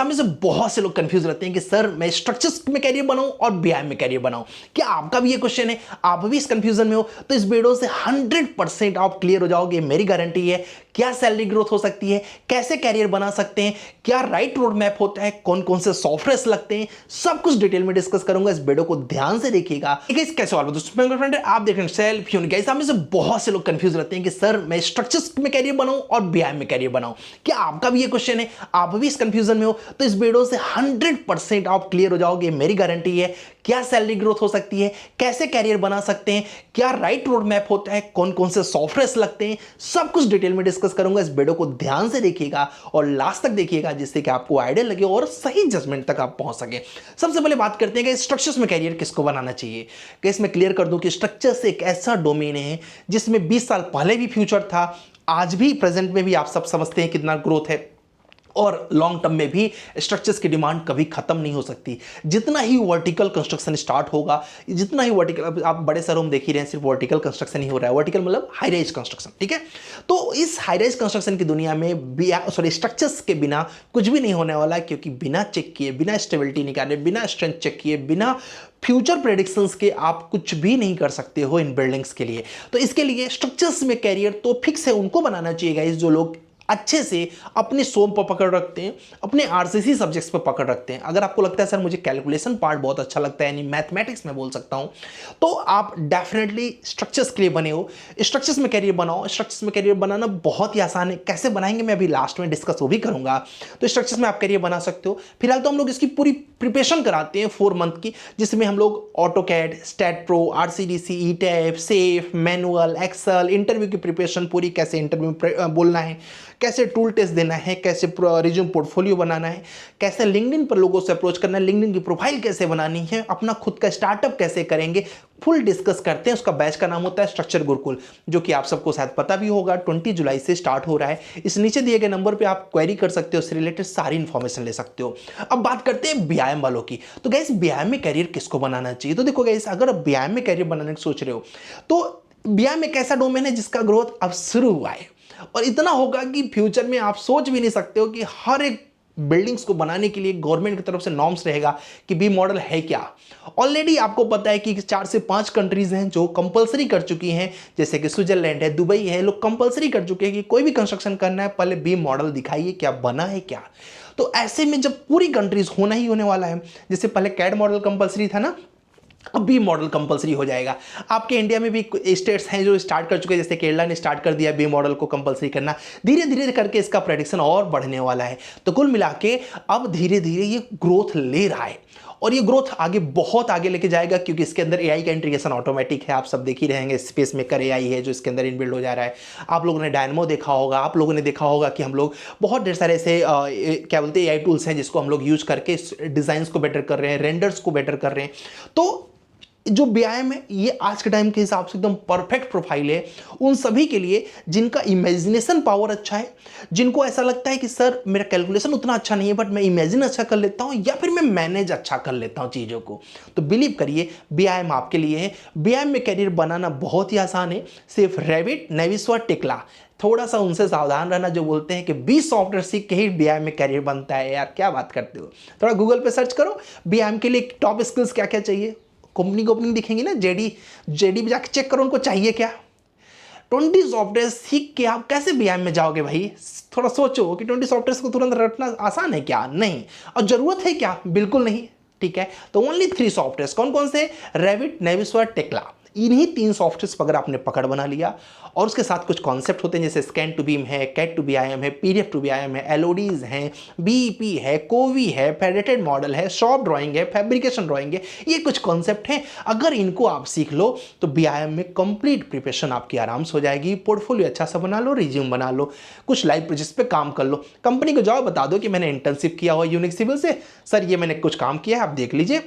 हमें से बहुत से लोग कंफ्यूज रहते हैं कि सर मैं स्ट्रक्चर्स में कैरियर बनाऊं और बीआईएम में कैरियर बनाऊं। क्या आपका भी ये क्वेश्चन है? आप भी इस कंफ्यूजन में हो तो इस वीडियो से 100% आप क्लियर हो जाओगे, मेरी गारंटी है। क्या सैलरी ग्रोथ हो सकती है, कैसे कैरियर बना सकते हैं, क्या राइट रोड मैप होता है, कौन कौन से सॉफ्टवेयर लगते हैं, सब कुछ डिटेल में डिस्कस करूंगा। इस वीडियो को ध्यान से देखिएगा। कैसे सवाल दोस्तों, आप देख रहे हैं सेल्फ यूनिक। गाइस, हमें से बहुत से लोग कंफ्यूज रहते हैं कि सर मैं स्ट्रक्चर्स में कैरियर बनाऊं और बीआईएम में कैरियर बनाऊं। क्या आपका भी ये क्वेश्चन है? आप भी इस कंफ्यूजन में हो तो इस वीडियो से 100% आप क्लियर हो जाओगे, मेरी गारंटी है। क्या सैलरी ग्रोथ हो सकती है, कैसे कैरियर बना सकते हैं, क्या राइट रोड मैप होता है, कौन कौन से सॉफ्टवेयर लगते हैं, सब कुछ डिटेल में डिस्कस करूंगा। इस वीडियो को ध्यान से देखिएगा और लास्ट तक देखिएगा, जिससे कि आपको आइडिया लगे और सही जजमेंट तक आप पहुंच सके। सबसे पहले बात करते हैं कि स्ट्रक्चर्स में कैरियर किसको बनाना चाहिए। कि इसमें क्लियर कर दूं कि स्ट्रक्चर्स एक ऐसा डोमेन है जिसमें 20 साल पहले भी फ्यूचर था, आज भी प्रेजेंट में भी आप सब समझते हैं कितना ग्रोथ है, और लॉन्ग टर्म में भी स्ट्रक्चर्स की डिमांड कभी खत्म नहीं हो सकती। जितना ही वर्टिकल कंस्ट्रक्शन स्टार्ट होगा, जितना ही वर्टिकल, आप बड़े शहरों में देख ही रहे हैं सिर्फ वर्टिकल कंस्ट्रक्शन ही हो रहा है। वर्टिकल मतलब हाई राइज कंस्ट्रक्शन, ठीक है। तो इस हाई राइज कंस्ट्रक्शन की दुनिया में स्ट्रक्चर्स के बिना कुछ भी नहीं होने वाला है, क्योंकि बिना चेक किए, बिना स्टेबिलिटी निकाले, बिना स्ट्रेंथ चेक किए, बिना फ्यूचर प्रेडिक्शंस के आप कुछ भी नहीं कर सकते हो इन बिल्डिंग्स के लिए। तो इसके लिए स्ट्रक्चर्स में कैरियर तो फिक्स है, उनको बनाना चाहिए गाइस जो लोग अच्छे से अपने सोम पर पकड़ रखते हैं, अपने आरसीसी सब्जेक्ट्स पर पकड़ रखते हैं। अगर आपको लगता है सर मुझे कैलकुलेशन पार्ट बहुत अच्छा लगता है, यानी मैथमेटिक्स में बोल सकता हूं, तो आप डेफिनेटली स्ट्रक्चर्स के लिए बने हो, स्ट्रक्चर्स में कैरियर बनाओ। स्ट्रक्चर्स में कैरियर बनाना बहुत ही आसान है। कैसे बनाएंगे मैं अभी लास्ट में डिस्कस वो भी करूंगा। तो स्ट्रक्चर्स में आप कैरियर बना सकते हो। फिलहाल तो हम लोग इसकी पूरी प्रिपरेशन कराते हैं 4 मंथ की, जिसमें हम लोग AutoCAD, STAAD Pro, RCDC, ETAP, SAFE, manual, Excel, interview की प्रिपरेशन पूरी, कैसे इंटरव्यू में बोलना है, कैसे टूल टेस्ट देना है, कैसे रिज्यूम पोर्टफोलियो बनाना है, कैसे लिंक्डइन पर लोगों से अप्रोच करना है, लिंक्डइन की प्रोफाइल कैसे बनानी है, अपना खुद का स्टार्टअप कैसे करेंगे, फुल डिस्कस करते हैं। उसका बैच का नाम होता है स्ट्रक्चर गुरुकुल, जो कि आप सबको शायद पता भी होगा, 20 जुलाई से स्टार्ट हो रहा है। इस नीचे दिए गए नंबर पे आप क्वेरी कर सकते हो, उससे रिलेटेड सारी इंफॉर्मेशन ले सकते हो। अब बात करते हैं बीआईएम वालों की। तो गाइस, बीआईएम में कैरियर किसको बनाना चाहिए? तो देखो गाइस, अगर आप बीआईएम में कैरियर बनाने की सोच रहे हो तो बीआईएम एक ऐसा डोमेन है जिसका ग्रोथ अब शुरू हुआ है, और इतना होगा कि फ्यूचर में आप सोच भी नहीं सकते हो कि हर एक बिल्डिंग्स को बनाने के लिए गवर्नमेंट की तरफ से नॉर्म्स रहेगा कि बी मॉडल है क्या। ऑलरेडी आपको पता है कि 4 से 5 कंट्रीज हैं जो कंपलसरी कर चुकी हैं, जैसे कि स्विट्जरलैंड है, दुबई है। लोग कंपलसरी कर चुके हैं कि कोई भी कंस्ट्रक्शन करना है पहले बी मॉडल दिखाइए क्या बना है क्या। तो ऐसे में जब पूरी कंट्रीज होना ही होने वाला है, जैसे पहले कैड मॉडल कंपलसरी था ना, अब बी मॉडल कंपलसरी हो जाएगा। आपके इंडिया में भी स्टेट्स हैं जो स्टार्ट कर चुके हैं, जैसे केरला ने स्टार्ट कर दिया बी मॉडल को कंपलसरी करना। धीरे धीरे करके इसका प्रेडिक्शन और बढ़ने वाला है। तो कुल मिला के अब धीरे धीरे ये ग्रोथ ले रहा है, और ये ग्रोथ आगे बहुत आगे लेके जाएगा, क्योंकि इसके अंदर एआई का इंटीग्रेशन ऑटोमेटिक है। आप सब देख ही रहेंगे, स्पेस मेकर एआई है जो इसके अंदर इनबिल्ड हो जा रहा है। आप लोगों ने डायनमो देखा होगा, आप लोगों ने देखा होगा कि हम लोग बहुत ढेर सारे ऐसे क्या बोलते हैं एआई टूल्स हैं जिसको हम लोग यूज करके डिजाइंस को बेटर कर रहे हैं, रेंडर्स को बेटर कर रहे हैं। तो जो बीआईएम है ये आज के टाइम के हिसाब से एकदम परफेक्ट प्रोफाइल है उन सभी के लिए जिनका इमेजिनेशन पावर अच्छा है, जिनको ऐसा लगता है कि सर मेरा कैलकुलेशन उतना अच्छा नहीं है बट मैं इमेजिन अच्छा कर लेता हूं, या फिर मैं मैनेज अच्छा कर लेता हूं चीज़ों को। तो बिलीव करिए बीआईएम आपके लिए है। बीआईएम में करियर बनाना बहुत ही आसान है। सिर्फ रेविट, नेविस्वा, टेक्ला, थोड़ा सा उनसे सावधान रहना जो बोलते हैं कि 20 सॉफ्टवेयर सीख के ही बीआईएम में करियर बनता है। यार क्या बात करते हो, थोड़ा गूगल पे सर्च करो बीआईएम के लिए टॉप स्किल्स क्या क्या चाहिए। कंपनी को ओपनिंग दिखेंगी ना, जेडी भी जाके चेक करो उनको चाहिए क्या। 20 सॉफ्टवेयर सीख के आप कैसे बीआईएम में जाओगे भाई? थोड़ा सोचो कि 20 सॉफ्टवेयर को तुरंत रटना आसान है क्या? नहीं। और जरूरत है क्या? बिल्कुल नहीं। ठीक है, तो ओनली 3 सॉफ्टवेयर कौन कौन से? रेविट, नेविस्वा, टेक्ला। इन्हीं 3 सॉफ्टवेयर पर अगर आपने पकड़ बना लिया, और उसके साथ कुछ कॉन्सेप्ट होते हैं जैसे स्कैन टू बीम है, कैट टू बीआईएम है, पीडीएफ टू बीआईएम है, एलओडीज हैं, बीईपी है, कोवी है, फेडरेटेड मॉडल है, शॉप ड्राइंग है, फैब्रिकेशन ड्राइंग है। ये कुछ कॉन्सेप्ट हैं, अगर इनको आप सीख लो तो बीआईएम में कंप्लीट प्रिपरेशन आपकी आराम से हो जाएगी। पोर्टफोलियो अच्छा सा बना लो, रिज्यूम बना लो, कुछ लाइव प्रोजेक्ट्स पे काम कर लो, कंपनी को जाओ बता दो कि मैंने इंटर्नशिप किया हुआ यूनिक सिविल से, सर ये मैंने कुछ काम किया है आप देख लीजिए,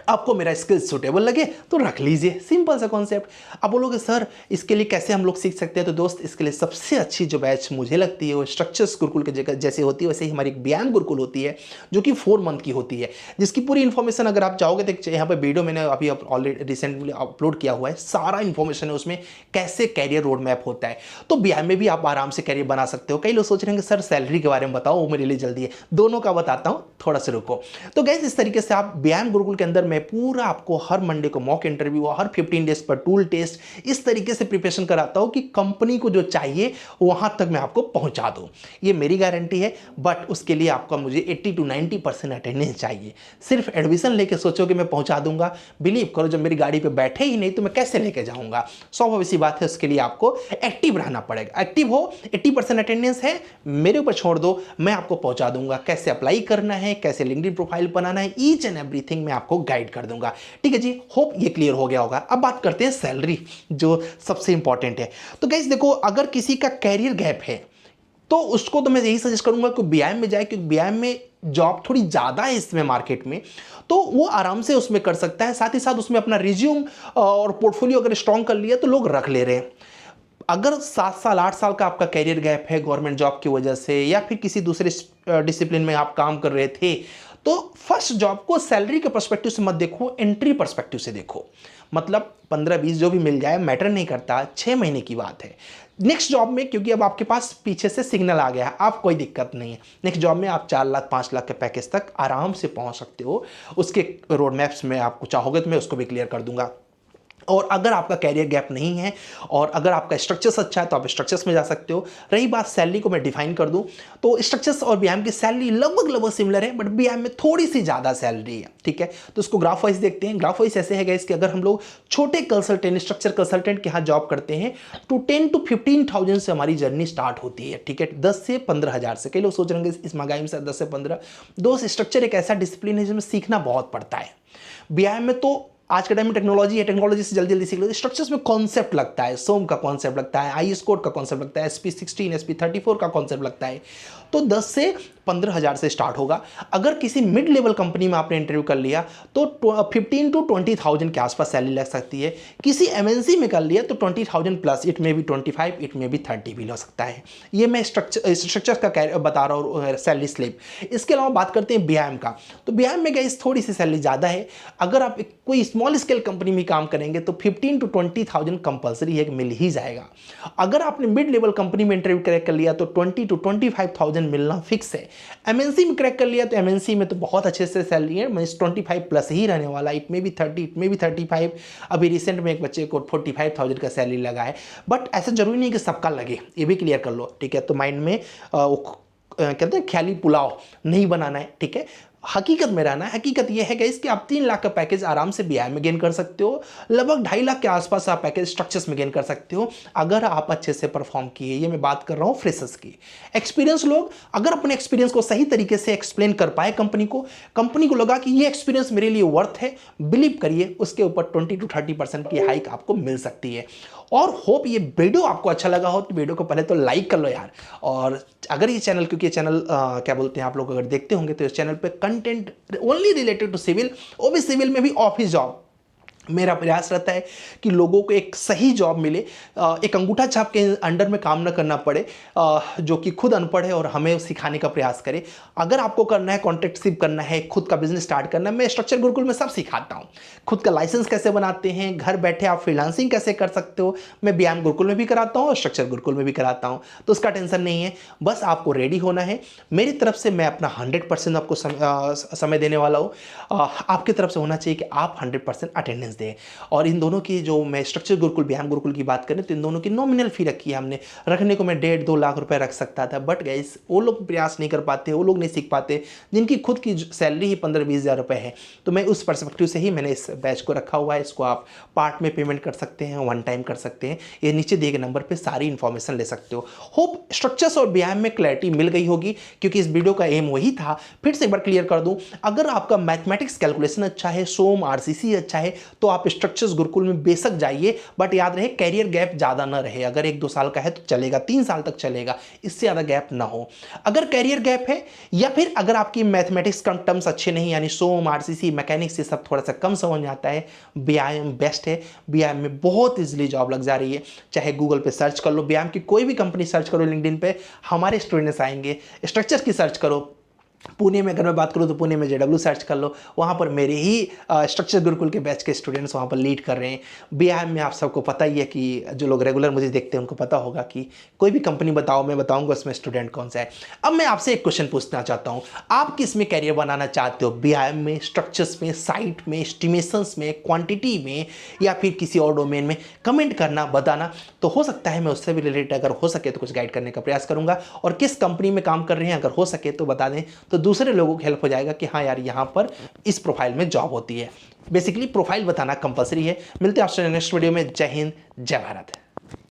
आपको मेरा स्किल सूटेबल लगे तो रख लीजिए, सिंपल सा कॉन्सेप्ट। आप बोलोगे सर इसके लिए कैसे हम लोग सीख सकते हैं, तो दोस्त इसके लिए सबसे अच्छी जो बैच मुझे लगती है वो स्ट्रक्चर्स गुरुकुल के जगह जैसे होती है, वैसे ही हमारी एक व्यायाम गुरुकुल होती है जो कि 4 मंथ की होती है, जिसकी पूरी इन्फॉर्मेशन अगर आप चाहोगे तो यहाँ पर वीडियो मैंने अभी ऑलरेडी रिसेंटली अपलोड किया हुआ है, सारा इन्फॉर्मेशन है उसमें, कैसे कैरियर रोड मैप होता है। तो व्यायाम में भी आप आराम से कैरियर बना सकते हो। कई लोग सोच रहे हैं कि सर सैलरी के बारे में बताओ, वो मेरे लिए जल्दी है, दोनों का बताता हूँ, थोड़ा सा रुको। तो गाइस इस तरीके से आप व्यायाम गुरुकुल के अंदर मैं पूरा आपको हर मंडे को मॉक इंटरव्यू, हर 15 डेज पर टूल टेस्ट, इस तरीके से प्रिपरेशन कराता हूं कि कंपनी को जो चाहिए वहां तक मैं आपको पहुंचा दूं। ये मेरी गारंटी है, बट उसके लिए आपका मुझे 80 to 90% अटेंडेंस चाहिए। सिर्फ एडमिशन लेके सोचो कि मैं पहुंचा दूंगा, बिलीव करो जब मेरी गाड़ी पे बैठे ही नहीं तो मैं कैसे लेके जाऊंगा। स्वाभाविक सी बात है, उसके लिए आपको एक्टिव रहना पड़ेगा। एक्टिव हो, 80% अटेंडेंस है, मेरे ऊपर छोड़ दो, मैं आपको पहुंचा दूंगा। कैसे अप्लाई करना है, कैसे लिंक्डइन प्रोफाइल बनाना है, ईच एंड एवरीथिंग मैं आपको गाइड कर दूंगा। ठीक है जी, होप ये क्लियर हो गया होगा। अब बात करते हैं सैलरी, जो सबसे इंपॉर्टेंट है। तो गाइस देखो, अगर किसी का कैरियर गैप है तो उसको तो मैं यही सजेस्ट करूंगा कि व्यायाम में जाए, क्योंकि व्यायाम में जॉब थोड़ी ज़्यादा है इसमें मार्केट में, तो वो आराम से उसमें कर सकता है। साथ ही साथ उसमें अपना रिज्यूम और पोर्टफोलियो अगर स्ट्रांग कर लिया तो लोग रख ले रहे हैं। अगर 7 साल 8 साल का आपका कैरियर गैप है गवर्नमेंट जॉब की वजह से, या फिर किसी दूसरे डिसिप्लिन में आप काम कर रहे थे, तो फर्स्ट जॉब को सैलरी के पर्सपेक्टिव से मत देखो, एंट्री पर्सपेक्टिव से देखो। मतलब 15-20 जो भी मिल जाए मैटर नहीं करता, 6 महीने की बात है। नेक्स्ट जॉब में, क्योंकि अब आपके पास पीछे से सिग्नल आ गया है, आप कोई दिक्कत नहीं है, नेक्स्ट जॉब में आप 4 लाख 5 लाख के पैकेज तक आराम से पहुंच सकते हो। उसके रोड मैप्स में आपको चाहोगे तो मैं उसको भी क्लियर कर दूंगा। और अगर आपका कैरियर गैप नहीं है और अगर आपका स्ट्रक्चर्स अच्छा है तो आप स्ट्रक्चर्स में जा सकते हो। रही बात सैलरी को मैं डिफाइन कर दूं, तो स्ट्रक्चर्स और व्यायाम की सैलरी लगभग सिमिलर है, बट व्यायाम में थोड़ी सी ज़्यादा सैलरी है। ठीक है, तो इसको ग्राफ वाइज देखते हैं। ग्राफ वाइज ऐसे है गाइस कि अगर हम लोग छोटे कंसल्टेंट, स्ट्रक्चर कंसल्टेंट के यहाँ जॉब करते हैं तो 10 to 15,000 से हमारी जर्नी स्टार्ट होती है। ठीक है, 10 से 15,000 से। कई लोग सोच रहे हैं इस महंगाई में से 10 से 15। दोस्त, स्ट्रक्चर एक ऐसा डिसिप्लिन है जिसमें सीखना बहुत पड़ता है। व्यायाम में तो आज के टाइम में टेक्नोलॉजी है, टेक्नोलॉजी से जल्दी जल्दी सीख लो। स्ट्रक्चर्स में कॉन्सेप्ट लगता है, सोम का कॉन्सेप्ट लगता है, IS कोड का कॉन्सेप्ट लगता है, SP16 SP34 का कॉन्सेप्ट लगता है। तो 10 से 15,000 से स्टार्ट होगा। अगर किसी मिड लेवल कंपनी में आपने इंटरव्यू कर लिया तो 15 to 20,000 के आसपास सैलरी लग सकती है। किसी MNC में कर लिया तो 20,000 प्लस, इट में भी 25, इट में भी 30 भी हो सकता है। ये मैं स्ट्रक्चर का बता रहा हूँ, सैलरी स्लिप। इसके अलावा बात करते हैं व्यायाम का, तो व्यायाम में गाइस थोड़ी सी सैलरी ज़्यादा है। अगर आप कोई स्मॉल स्केल कंपनी में काम करेंगे तो 15 to 20,000 कंपलसरी है, मिल ही जाएगा। अगर आपने मिड लेवल कंपनी में इंटरव्यू क्रैक कर लिया तो 20 to 25,000 मिलना फिक्स है। MNC में क्रैक कर लिया तो MNC में तो बहुत अच्छे से सैलरी है, मीन्स 25 प्लस ही रहने वाला, इट में भी 30, इट में भी 35। अभी रिसेंट में एक बच्चे को 45,000 का सैलरी लगा है, बट ऐसा जरूरी नहीं कि सबका लगे, ये भी क्लियर कर लो। ठीक है, तो माइंड में कहते हैं ख्याली पुलाव नहीं बनाना है। ठीक है, हकीकत में रहना है। हकीकत यह है कि इसके आप 3 लाख का पैकेज आराम से BI में गेन कर सकते हो, लगभग 2.5 लाख के आसपास आप पैकेज स्ट्रक्चर्स में गेन कर सकते हो अगर आप अच्छे से परफॉर्म किए। ये मैं बात कर रहा हूँ फ्रेशर्स की। एक्सपीरियंस लोग अगर अपने एक्सपीरियंस को सही तरीके से एक्सप्लेन कर पाए कंपनी को लगा कि ये एक्सपीरियंस मेरे लिए वर्थ है, बिलीव करिए उसके ऊपर 20 to 30% की हाइक आपको मिल सकती है। और होप ये वीडियो आपको अच्छा लगा हो तो वीडियो को पहले तो लाइक कर लो यार। और अगर ये चैनल, क्योंकि ये चैनल क्या बोलते हैं, आप लोग अगर देखते होंगे तो इस चैनल पे content only related to civil, वो भी सिविल में भी ऑफिस जॉब, मेरा प्रयास रहता है कि लोगों को एक सही जॉब मिले, एक अंगूठा छाप के अंडर में काम न करना पड़े, जो कि खुद अनपढ़ है और हमें सिखाने का प्रयास करे। अगर आपको करना है, कॉन्ट्रैक्टशिप करना है, खुद का बिजनेस स्टार्ट करना है, मैं स्ट्रक्चर गुरुकुल में सब सिखाता हूँ। खुद का लाइसेंस कैसे बनाते हैं, घर बैठे आप फ्रीलांसिंग कैसे कर सकते हो, मैं व्यायाम गुरुकुल में भी कराता हूँ और स्ट्रक्चर गुरुकुल में भी कराता हूँ। तो उसका टेंशन नहीं है, बस आपको रेडी होना है। मेरी तरफ से मैं अपना 100% आपको समय देने वाला हूँ। आपकी तरफ से होना चाहिए कि आप 100% अटेंडेंस दें। और इन दोनों की जो मैं स्ट्रक्चर गुरुकुल व्यायाम गुरुकुल की बात करें तो इन दोनों की नॉमिनल फी रखी है हमने। रखने को मैं 1.5-2 लाख रुपए रख सकता था, बट गाइस वो लोग प्रयास नहीं कर पाते, वो लोग नहीं सीख पाते जिनकी खुद की सैलरी ही 15-20 हज़ार रुपए है। तो मैं उस पर्सपेक्टिव से ही मैंने इस बैच को रखा हुआ है। इसको आप पार्ट में पेमेंट कर सकते हैं, वन टाइम कर सकते हैं। ये नीचे दिए गए नंबर पर सारी इन्फॉर्मेशन ले सकते हो। होप स्ट्रक्चर्स और व्यायाम में क्लैरिटी मिल गई होगी, क्योंकि इस वीडियो का एम वही था। फिर से एक बार क्लियर कर दूं, अगर आपका मैथमेटिक्स कैलकुलेशन अच्छा है, सोम RCC अच्छा है, तो तो आप स्ट्रक्चर्स गुरुकुल में बेशक जाइए, बट याद रहे कैरियर गैप ज़्यादा ना रहे। अगर 1-2 साल का है तो चलेगा, 3 साल तक चलेगा, इससे ज़्यादा गैप ना हो। अगर कैरियर गैप है या फिर अगर आपकी मैथमेटिक्स का टर्म्स अच्छे नहीं, यानी सोम, आरसीसी, मैकेनिक्स, ये सब थोड़ा सा कम समझ में आता है, बीआईएम बेस्ट है। बीआईएम में बहुत इजीली जॉब लग जा रही है। चाहे गूगल पे सर्च कर लो, बीआईएम की कोई भी कंपनी सर्च करो, लिंक्डइन पे हमारे स्टूडेंट्स आएंगे। स्ट्रक्चर्स की सर्च करो, पुणे में अगर मैं बात करूँ तो पुणे में जेडब्ल्यू सर्च कर लो, वहाँ पर मेरे ही स्ट्रक्चर गुरुकुल के बैच के स्टूडेंट्स वहाँ पर लीड कर रहे हैं। बीआईएम में आप सबको पता ही है कि जो लोग रेगुलर मुझे देखते हैं उनको पता होगा कि कोई भी कंपनी बताओ, मैं बताऊंगा उसमें स्टूडेंट कौन सा है। अब मैं आपसे एक क्वेश्चन पूछना चाहता हूँ, आप किस में कैरियर बनाना चाहते हो? बीआईएम में, स्ट्रक्चर्स में, साइट में, एस्टिमेशंस में, क्वांटिटी में, या फिर किसी और डोमेन में? कमेंट करना, बताना, तो हो सकता है मैं उससे भी रिलेटेड अगर हो सके तो कुछ गाइड करने का प्रयास करूंगा। और किस कंपनी में काम कर रहे हैं अगर हो सके तो बता दें, तो दूसरे लोगों को हेल्प हो जाएगा कि हाँ यार यहाँ पर इस प्रोफाइल में जॉब होती है। बेसिकली प्रोफाइल बताना कंपलसरी है। मिलते हैं आपसे नेक्स्ट वीडियो में। जय हिंद, जय भारत।